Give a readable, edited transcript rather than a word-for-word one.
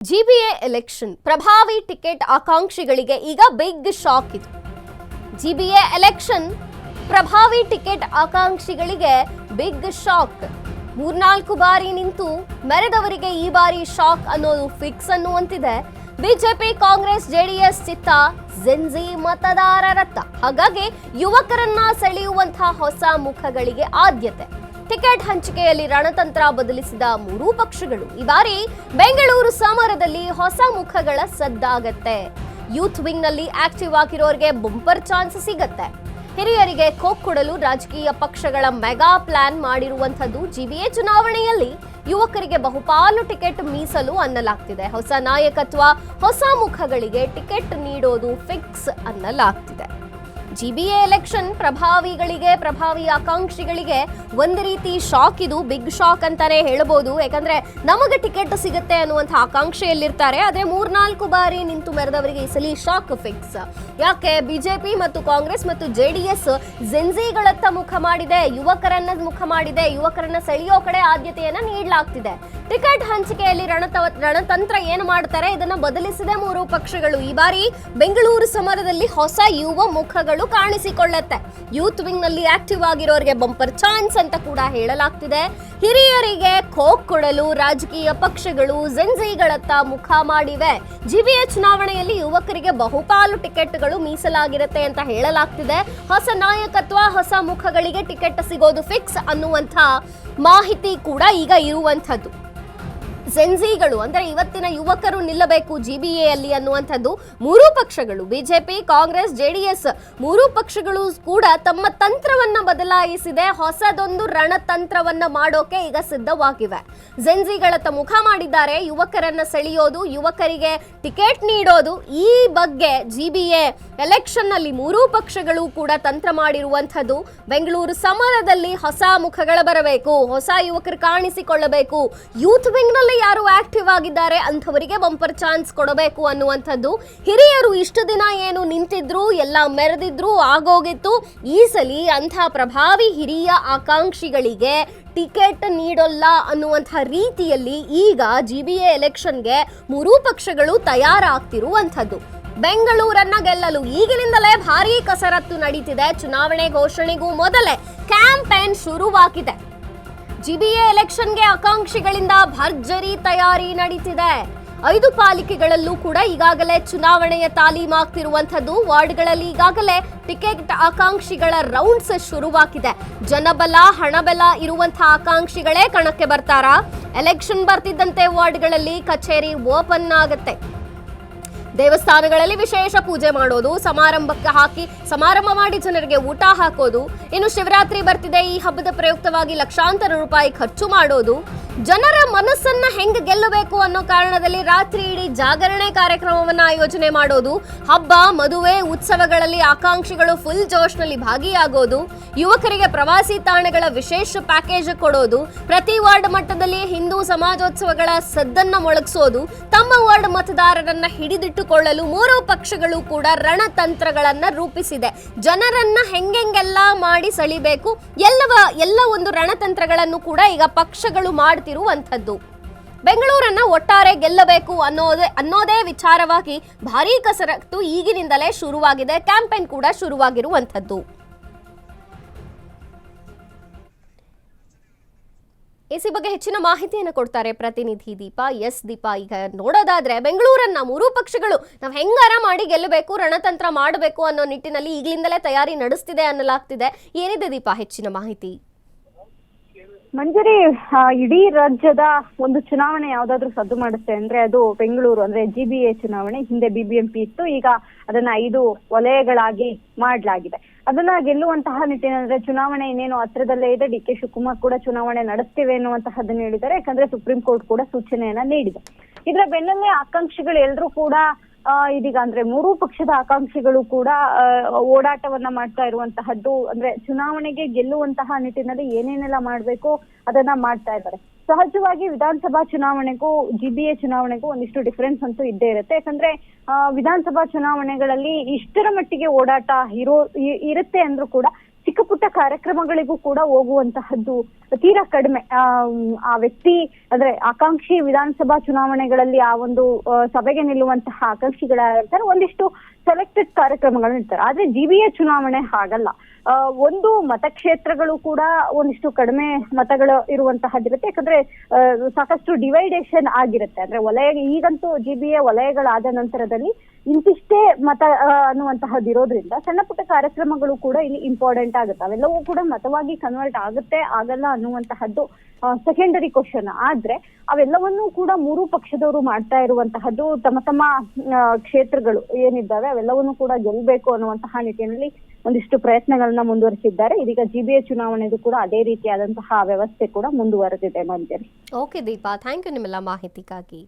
GBA election ಪ್ರಭಾವಿ ticket ಆಕಾಂಕ್ಷಿಗಳಿಗೆ ಈಗ big shock ಇದು. ಜಿಬಿಎ ಎಲೆಕ್ಷನ್ ಪ್ರಭಾವಿ ಟಿಕೆಟ್ ಆಕಾಂಕ್ಷಿಗಳಿಗೆ ಬಿಗ್ ಶಾಕ್. 3-4 ಬಾರಿ ನಿಂತು ಮೆರೆದವರಿಗೆ ಈ ಬಾರಿ ಶಾಕ್ ಅನ್ನೋದು ಫಿಕ್ಸ್ ಅನ್ನುವಂತಿದೆ. ಬಿಜೆಪಿ, ಕಾಂಗ್ರೆಸ್, ಜೆಡಿಎಸ್ ಚಿತ್ತ ಜೆನ್ಜಿ ಮತದಾರರತ್ತ. ಹಾಗಾಗಿ ಯುವಕರನ್ನ ಸೆಳೆಯುವಂತಹ ಹೊಸ ಮುಖಗಳಿಗೆ ಆದ್ಯತೆ. ಟಿಕೆಟ್ ಹಂಚಿಕೆಯಲ್ಲಿ ರಣತಂತ್ರ ಬದಲಿಸಿದ ಮೂರೂ ಪಕ್ಷಗಳು ಈ ಬಾರಿ ಬೆಂಗಳೂರು ಸಮರದಲ್ಲಿ ಹೊಸ ಮುಖಗಳ ಸದ್ದಾಗತ್ತೆ. ಯೂತ್ ವಿಂಗ್ ನಲ್ಲಿ ಆಕ್ಟಿವ್ ಆಗಿರೋರಿಗೆ ಬಂಪರ್ ಚಾನ್ಸ್ ಸಿಗತ್ತೆ. ಹಿರಿಯರಿಗೆ ಕೋಕ್ ಕೊಡಲು ರಾಜಕೀಯ ಪಕ್ಷಗಳ ಮೆಗಾ ಪ್ಲಾನ್ ಮಾಡಿರುವಂತದ್ದು. ಜಿಬಿಎ ಚುನಾವಣೆಯಲ್ಲಿ ಯುವಕರಿಗೆ ಬಹುಪಾಲು ಟಿಕೆಟ್ ಮೀಸಲು ಅನ್ನಲಾಗ್ತಿದೆ. ಹೊಸ ನಾಯಕತ್ವ, ಹೊಸ ಮುಖಗಳಿಗೆ ಟಿಕೆಟ್ ನೀಡೋದು ಫಿಕ್ಸ್ ಅನ್ನಲಾಗ್ತಿದೆ. ಜಿಬಿಎ ಎಲೆಕ್ಷನ್ ಪ್ರಭಾವಿ ಆಕಾಂಕ್ಷಿಗಳಿಗೆ ಒಂದು ರೀತಿ ಶಾಕ್. ಇದು ಬಿಗ್ ಶಾಕ್ ಅಂತಾನೆ ಹೇಳಬಹುದು. ಯಾಕಂದ್ರೆ ನಮಗೆ ಟಿಕೆಟ್ ಸಿಗುತ್ತೆ ಅನ್ನುವಂಥ ಆಕಾಂಕ್ಷೆಯಲ್ಲಿರ್ತಾರೆ. ಆದ್ರೆ 3-4 ಬಾರಿ ನಿಂತು ಮೆರೆದವರಿಗೆ ಈ ಸಲ ಶಾಕ್ ಫಿಕ್ಸ್. ಯಾಕೆ? ಬಿಜೆಪಿ ಮತ್ತು ಕಾಂಗ್ರೆಸ್ ಮತ್ತು ಜೆಡಿಎಸ್ ಜೆನ್ಜಿಗಳತ್ತ ಮುಖ ಮಾಡಿದೆ, ಯುವಕರನ್ನ ಸೆಳೆಯೋ ಕಡೆ ಆದ್ಯತೆಯನ್ನ ನೀಡಲಾಗ್ತಿದೆ. ಟಿಕೆಟ್ ಹಂಚಿಕೆಯಲ್ಲಿ ರಣತಂತ್ರ ಏನು ಮಾಡ್ತಾರೆ ಇದನ್ನ ಬದಲಿಸಿದೆ ಮೂರು ಪಕ್ಷಗಳು. ಈ ಬಾರಿ ಬೆಂಗಳೂರು ಸಮರದಲ್ಲಿ ಹೊಸ ಯುವ ಮುಖಗಳು ಕಾಣಿಸಿಕೊಳ್ಳುತ್ತೆ. ಯೂತ್ ವಿಂಗ್ ನಲ್ಲಿ ಆಕ್ಟಿವ್ ಆಗಿರೋರಿಗೆ ಬಂಪರ್ ಚಾನ್ಸ್ ಅಂತ ಕೂಡ ಹೇಳಲಾಗ್ತಿದೆ. ಹಿರಿಯರಿಗೆ ಕೋಕ್ ಕೊಡಲು ರಾಜಕೀಯ ಪಕ್ಷಗಳು ಜೆನ್ಜಿಗಳತ್ತ ಮುಖ ಮಾಡಿವೆ. ಜಿಬಿಎ ಚುನಾವಣೆಯಲ್ಲಿ ಯುವಕರಿಗೆ ಬಹುಪಾಲು ಟಿಕೆಟ್ಗಳು ಮೀಸಲಾಗಿರುತ್ತೆ ಅಂತ ಹೇಳಲಾಗ್ತಿದೆ. ಹೊಸ ನಾಯಕತ್ವ, ಹೊಸ ಮುಖಗಳಿಗೆ ಟಿಕೆಟ್ ಸಿಗೋದು ಫಿಕ್ಸ್ ಅನ್ನುವಂಥ ಮಾಹಿತಿ ಕೂಡ ಈಗ ಇರುವಂಥದ್ದು. ಜೆನ್ಜಿಗಳು ಅಂದ್ರೆ ಇವತ್ತಿನ ಯುವಕರು ನಿಲ್ಲಬೇಕು ಜಿಬಿಎಯಲ್ಲಿ ಅನ್ನುವಂಥದ್ದು ಮೂರೂ ಪಕ್ಷಗಳು, ಬಿಜೆಪಿ, ಕಾಂಗ್ರೆಸ್, ಜೆಡಿಎಸ್ ಮೂರೂ ಪಕ್ಷಗಳು ಕೂಡ ತಮ್ಮ ತಂತ್ರವನ್ನ ಬದಲಾಯಿಸಿದೆ. ಹೊಸದೊಂದು ರಣತಂತ್ರವನ್ನ ಮಾಡೋಕೆ ಈಗ ಸಿದ್ಧವಾಗಿವೆ. ಜೆನ್ಜಿಗಳತ್ತ ಮುಖ ಮಾಡಿದ್ದಾರೆ. ಯುವಕರನ್ನ ಸೆಳೆಯೋದು, ಯುವಕರಿಗೆ ಟಿಕೆಟ್ ನೀಡೋದು, ಈ ಬಗ್ಗೆ ಜಿಬಿಎ ಎಲೆಕ್ಷನ್ ನಲ್ಲಿ ಮೂರೂ ಪಕ್ಷಗಳು ಕೂಡ ತಂತ್ರ ಮಾಡಿರುವಂಥದ್ದು. ಬೆಂಗಳೂರು ಸಮರದಲ್ಲಿ ಹೊಸ ಮುಖಗಳ ಬರಬೇಕು, ಹೊಸ ಯುವಕರು ಕಾಣಿಸಿಕೊಳ್ಳಬೇಕು. ಯೂತ್ ವಿಂಗ್ ನಲ್ಲಿ ಯಾರು ಆಕ್ಟಿವ್ ಆಗಿದ್ದಾರೆ ಅಂಥವರಿಗೆ ಬಂಪರ್ ಚಾನ್ಸ್ ಕೊಡಬೇಕು ಅನ್ನುವಂಥದ್ದು. ಹಿರಿಯರು ಇಷ್ಟು ದಿನ ಏನು ನಿಂತಿದ್ರು, ಎಲ್ಲ ಮೆರೆದಿದ್ರು, ಆಗೋಗಿತ್ತು. ಈ ಸಲ ಅಂಥ ಪ್ರಭಾವಿ ಹಿರಿಯ ಆಕಾಂಕ್ಷಿಗಳಿಗೆ ಟಿಕೆಟ್ ನೀಡೋಲ್ಲ ಅನ್ನುವಂಥ ರೀತಿಯಲ್ಲಿ ಈಗ ಜಿಬಿಎ ಎಲೆಕ್ಷನ್ಗೆ ಮೂರೂ ಪಕ್ಷಗಳು ತಯಾರಾಗ್ತಿರುವಂಥದ್ದು. ಬೆಂಗಳೂರನ್ನ ಗೆಲ್ಲಲು ಈಗಿನಿಂದಲೇ ಭಾರೀ ಕಸರತ್ತು ನಡೀತಿದೆ. ಚುನಾವಣೆ ಘೋಷಣೆಗೂ ಮೊದಲೇ ಕ್ಯಾಂಪೇನ್ ಶುರುವಾಗಿದೆ. ಜಿಬಿಎ ಎಲೆಕ್ಷನ್ಗೆ ಆಕಾಂಕ್ಷಿಗಳಿಂದ ಭರ್ಜರಿ ತಯಾರಿ ನಡೀತಿದೆ. 5 ಪಾಲಿಕೆಗಳಲ್ಲೂ ಕೂಡ ಈಗಾಗಲೇ ಚುನಾವಣೆಯ ತಾಲೀಮಾಗ್ತಿರುವಂಥದ್ದು. ವಾರ್ಡ್ಗಳಲ್ಲಿ ಈಗಾಗಲೇ ಟಿಕೆಟ್ ಆಕಾಂಕ್ಷಿಗಳ ರೌಂಡ್ಸ್ ಶುರುವಾಗಿದೆ. ಜನಬಲ, ಹಣಬಲ ಇರುವಂತಹ ಆಕಾಂಕ್ಷಿಗಳೇ ಕಣಕ್ಕೆ ಬರ್ತಾರಾ? ಎಲೆಕ್ಷನ್ ಬರ್ತಿದ್ದಂತೆ ವಾರ್ಡ್ಗಳಲ್ಲಿ ಕಚೇರಿ ಓಪನ್ ಆಗುತ್ತೆ. ದೇವಸ್ಥಾನಗಳಲ್ಲಿ ವಿಶೇಷ ಪೂಜೆ ಮಾಡೋದು, ಸಮಾರಂಭ ಮಾಡಿ ಜನರಿಗೆ ಊಟ ಹಾಕೋದು. ಇನ್ನು ಶಿವರಾತ್ರಿ ಬರ್ತಿದೆ. ಈ ಹಬ್ಬದ ಪ್ರಯುಕ್ತವಾಗಿ ಲಕ್ಷಾಂತರ ರೂಪಾಯಿ ಖರ್ಚು ಮಾಡೋದು. ಜನರ ಮನಸ್ಸನ್ನ ಹೆಂಗ್ ಗೆಲ್ಲಬೇಕು ಅನ್ನೋ ಕಾರಣದಲ್ಲಿ ರಾತ್ರಿ ಇಡೀ ಜಾಗರಣೆ ಕಾರ್ಯಕ್ರಮವನ್ನ ಆಯೋಜನೆ ಮಾಡೋದು. ಹಬ್ಬ, ಮದುವೆ, ಉತ್ಸವಗಳಲ್ಲಿ ಆಕಾಂಕ್ಷಿಗಳು ಫುಲ್ ಜೋಶ್ನಲ್ಲಿ ಭಾಗಿಯಾಗೋದು. ಯುವಕರಿಗೆ ಪ್ರವಾಸಿ ತಾಣಗಳ ವಿಶೇಷ ಪ್ಯಾಕೇಜ್ ಕೊಡೋದು. ಪ್ರತಿ ವಾರ್ಡ್ ಮಟ್ಟದಲ್ಲಿ ಹಿಂದೂ ಸಮಾಜೋತ್ಸವಗಳ ಸದ್ದನ್ನ ಮೊಳಗಿಸೋದು. ತಮ್ಮ ವಾರ್ಡ್ ಮತದಾರರನ್ನ ಹಿಡಿದಿಟ್ಟುಕೊಳ್ಳಲು ಮೂರು ಪಕ್ಷಗಳು ಕೂಡ ರಣತಂತ್ರಗಳನ್ನ ರೂಪಿಸಿದೆ. ಜನರನ್ನ ಹೆಂಗೆಲ್ಲ ಮಾಡಿ ಸೆಳಿಬೇಕು, ಎಲ್ಲ ಒಂದು ರಣತಂತ್ರಗಳನ್ನು ಕೂಡ ಈಗ ಪಕ್ಷಗಳು ಮಾಡ್ತಿರುವಂಥದ್ದು. ಬೆಂಗಳೂರನ್ನ ಒಟ್ಟಾರೆ ಗೆಲ್ಲಬೇಕು ಅನ್ನೋದೇ ವಿಚಾರವಾಗಿ ಭಾರೀ ಕಸರತ್ತು ಈಗಿನಿಂದಲೇ ಶುರುವಾಗಿದೆ. ಕ್ಯಾಂಪೇನ್ ಕೂಡ ಶುರುವಾಗಿರುವಂಥದ್ದು. ಈ ಬಗ್ಗೆ ಹೆಚ್ಚಿನ ಮಾಹಿತಿಯನ್ನು ಕೊಡ್ತಾರೆ ಪ್ರತಿನಿಧಿ ದೀಪಾ. ದೀಪಾ, ಈಗ ನೋಡೋದಾದ್ರೆ ಬೆಂಗಳೂರನ್ನ ಮೂರೂ ಪಕ್ಷಗಳು ನಾವು ಹೆಂಗಾರ ಮಾಡಿ ಗೆಲ್ಲಬೇಕು, ರಣತಂತ್ರ ಮಾಡಬೇಕು ಅನ್ನೋ ನಿಟ್ಟಿನಲ್ಲಿ ಈಗಲಿಂದಲೇ ತಯಾರಿ ನಡೆಸ್ತಿದೆ ಅನ್ನಲಾಗ್ತಿದೆ. ಏನಿದೆ ದೀಪಾ ಹೆಚ್ಚಿನ ಮಾಹಿತಿ? ಮಂಜರಿ, ಇಡೀ ರಾಜ್ಯದ ಒಂದು ಚುನಾವಣೆ ಯಾವ್ದಾದ್ರು ಸದ್ದು ಮಾಡುತ್ತೆ ಅಂದ್ರೆ ಅದು ಬೆಂಗಳೂರು. ಅಂದ್ರೆ ಜಿಬಿಎ ಚುನಾವಣೆ. ಹಿಂದೆ ಬಿಬಿಎಂಪಿ ಇತ್ತು, ಈಗ ಅದನ್ನ 5 ವಲಯಗಳಾಗಿ ಮಾಡಲಾಗಿದೆ. ಅದನ್ನ ಗೆಲ್ಲುವಂತಹ ನಿಟ್ಟಿನಂದ್ರೆ ಚುನಾವಣೆ ಇನ್ನೇನು ಹತ್ರದಲ್ಲೇ ಇದೆ. ಡಿ ಕೆ ಶಿವಕುಮಾರ್ ಕೂಡ ಚುನಾವಣೆ ನಡೆಸ್ತೇವೆ ಅನ್ನುವಂತಹದ್ದನ್ನ ಹೇಳಿದ್ದಾರೆ. ಯಾಕಂದ್ರೆ ಸುಪ್ರೀಂ ಕೋರ್ಟ್ ಕೂಡ ಸೂಚನೆಯನ್ನ ನೀಡಿದೆ. ಇದರ ಬೆನ್ನಲ್ಲೇ ಆಕಾಂಕ್ಷಿಗಳು ಎಲ್ಲರೂ ಕೂಡ ಇದೀಗ ಅಂದ್ರೆ ಮೂರೂ ಪಕ್ಷದ ಆಕಾಂಕ್ಷಿಗಳು ಕೂಡ ಓಡಾಟವನ್ನ ಮಾಡ್ತಾ ಇರುವಂತಹದ್ದು. ಅಂದ್ರೆ ಚುನಾವಣೆಗೆ ಗೆಲ್ಲುವಂತಹ ನಿಟ್ಟಿನಲ್ಲಿ ಏನೇನೆಲ್ಲ ಮಾಡ್ಬೇಕು ಅದನ್ನ ಮಾಡ್ತಾ ಇದ್ದಾರೆ. ಸಹಜವಾಗಿ ವಿಧಾನಸಭಾ ಚುನಾವಣೆಗೂ ಜಿಬಿಎ ಚುನಾವಣೆಗೂ ಒಂದಿಷ್ಟು ಡಿಫರೆನ್ಸ್ ಅಂತೂ ಇದ್ದೇ ಇರುತ್ತೆ. ಯಾಕಂದ್ರೆ ವಿಧಾನಸಭಾ ಚುನಾವಣೆಗಳಲ್ಲಿ ಇಷ್ಟರ ಮಟ್ಟಿಗೆ ಓಡಾಟ ಇರುತ್ತೆ ಅಂದ್ರೂ ಕೂಡ ಚಿಕ್ಕ ಪುಟ್ಟ ಕಾರ್ಯಕ್ರಮಗಳಿಗೂ ಕೂಡ ಹೋಗುವಂತಹದ್ದು ತೀರಾ ಕಡಿಮೆ. ಆ ವ್ಯಕ್ತಿ ಅಂದ್ರೆ ಆಕಾಂಕ್ಷಿ ವಿಧಾನಸಭಾ ಚುನಾವಣೆಗಳಲ್ಲಿ ಆ ಒಂದು ಸಭೆಗೆ ನಿಲ್ಲುವಂತಹ ಆಕಾಂಕ್ಷಿಗಳಾಗಿರ್ತಾರೆ, ಒಂದಿಷ್ಟು ಸೆಲೆಕ್ಟೆಡ್ ಕಾರ್ಯಕ್ರಮಗಳನ್ನ ಇರ್ತಾರೆ. ಆದ್ರೆ ಜಿಬಿಎ ಚುನಾವಣೆ ಹಾಗಲ್ಲ. ಒಂದು ಮತಕ್ಷೇತ್ರಗಳು ಕೂಡ ಒಂದಿಷ್ಟು ಕಡಿಮೆ ಮತಗಳು ಇರುವಂತಹದ್ದಿರುತ್ತೆ, ಯಾಕಂದ್ರೆ ಸಾಕಷ್ಟು ಡಿವೈಡೇಷನ್ ಆಗಿರುತ್ತೆ. ಅಂದ್ರೆ ವಲಯ, ಈಗಂತೂ ಜಿಬಿಎ ವಲಯಗಳಾದ ನಂತರದಲ್ಲಿ ಇಂತಿಷ್ಟೇ ಮತ ಅನ್ನುವಂತಹದ್ದು ಇರೋದ್ರಿಂದ ಸಣ್ಣ ಪುಟ್ಟ ಕಾರ್ಯಕ್ರಮಗಳು ಕೂಡ ಇಲ್ಲಿ ಇಂಪಾರ್ಟೆಂಟ್ ಆಗುತ್ತೆ. ಅವೆಲ್ಲವೂ ಕೂಡ ಮತವಾಗಿ ಕನ್ವರ್ಟ್ ಆಗುತ್ತೆ ಆಗಲ್ಲ ಅನ್ನುವಂತಹದ್ದು ಸೆಕೆಂಡರಿ ಕ್ವಶನ್. ಆದ್ರೆ ಅವೆಲ್ಲವನ್ನೂ ಕೂಡ ಮೂರು ಪಕ್ಷದವರು ಮಾಡ್ತಾ ಇರುವಂತಹದ್ದು ತಮ್ಮ ತಮ್ಮ ಕ್ಷೇತ್ರಗಳು ಏನಿದ್ದಾವೆ ಅವೆಲ್ಲವನ್ನೂ ಕೂಡ ಗೆಲ್ಬೇಕು ಅನ್ನುವಂತಹ ನಿಟ್ಟಿನಲ್ಲಿ ಒಂದಿಷ್ಟು ಪ್ರಯತ್ನಗಳನ್ನ ಮುಂದುವರಿಸಿದ್ದಾರೆ. ಇದೀಗ ಜಿಬಿಎ ಚುನಾವಣೆದು ಕೂಡ ಅದೇ ರೀತಿಯಾದಂತಹ ವ್ಯವಸ್ಥೆ ಕೂಡ ಮುಂದುವರೆದಿದೆ ಮಂಜರಿ. ಓಕೆ ದೀಪಾ, ಥ್ಯಾಂಕ್ ಯು ನಿಮ್ಮೆಲ್ಲ ಮಾಹಿತಿಗಾಗಿ.